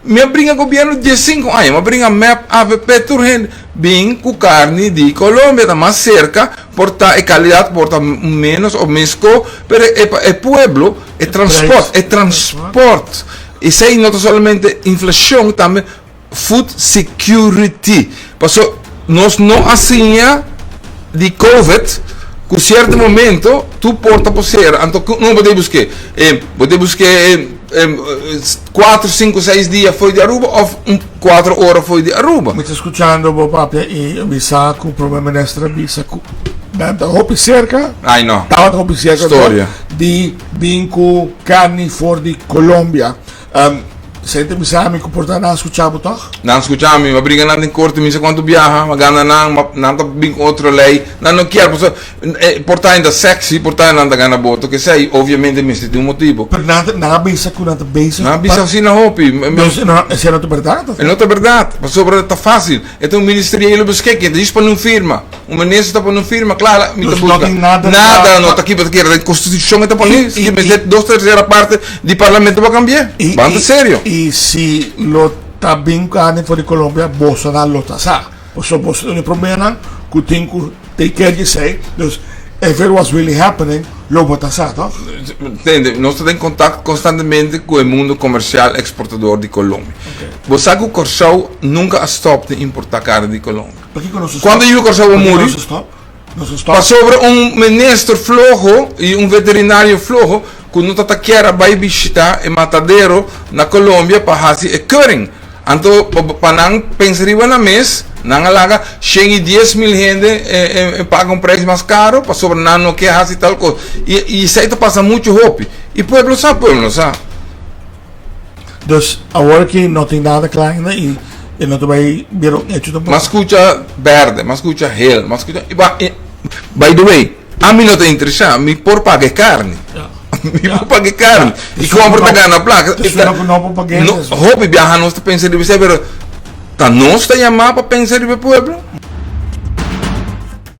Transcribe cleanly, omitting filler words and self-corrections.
me brinca governo de 5 anos, me brinca map AVP turhen, bem com carne de Colômbia, tá mais cerca, porta e qualidade porta menos ou mesco, pero é pueblo, é transporte, Isso aí não somente inflação, também food security. Passou, nós não assinha de COVID, com certo momento, tu porta por ser, então não podemos que, 4, 5, 6 dias foi de Aruba ou 4 horas foi de Aruba. Mi sta ascoltando, papà, e mi sa che un problema nostro, mi sa che da roupa cerca, ai no, da roupa cerca storia di vinco carni fuori di Colombia. Sente, mi sa mi comportare a ascoltare toch? Non ascoltiamo, ma briga nada in corte, mi sa quanto viaja, ma gana nada binco outro lei, non chiaro, portare da sexy, portare nada gana boto, che sei ovviamente mi senti un motivo. Per nada bisa con nada bisa. Nada bisa assim na hopi. Não, essa não é verdade. É não é verdade, mas sobre tá fácil. Então o ministério besqueque, diz para não firma. O ministro está para não firma, claro, me busca. Nada, não está aqui para que a Constituição está para isso, que me 2/3 parte do parlamento vai cambiar. Banda sério. E se lo tá bem carne fora de Colômbia, bolsa na lota sa. Bolsa não é problema, que tem que dizer, dus if it was really happening, lo bota sa, toch? Entende? Nós estamos em contato constantemente com o mundo comercial exportador de Colômbia. Você sabe que o Corsão nunca stop de importar carne de Colômbia. Quando o Corsão morre, sobre ministro flojo e veterinário flojo, que não está querendo vai visitar o matadeiro na Colômbia para fazer a curing. Então, para não pensar na mesa, não alaga, chega 10 mil gente paga preço mais caro, para sobre não quer fazer tal coisa. E isso aí passa muito roupa. E o povo sabe. Dus agora que não tem nada claro ainda e não vai ver o hecho também. Mas escuta verde, mas escuta hell, mas escuta. By the way, a mim não te interessa, me por pagar carne. Me por pagar carne. E compra pagar na placa. Roupa viaja, não está pensando em você, mas tá não está chamado para pensar em o povo.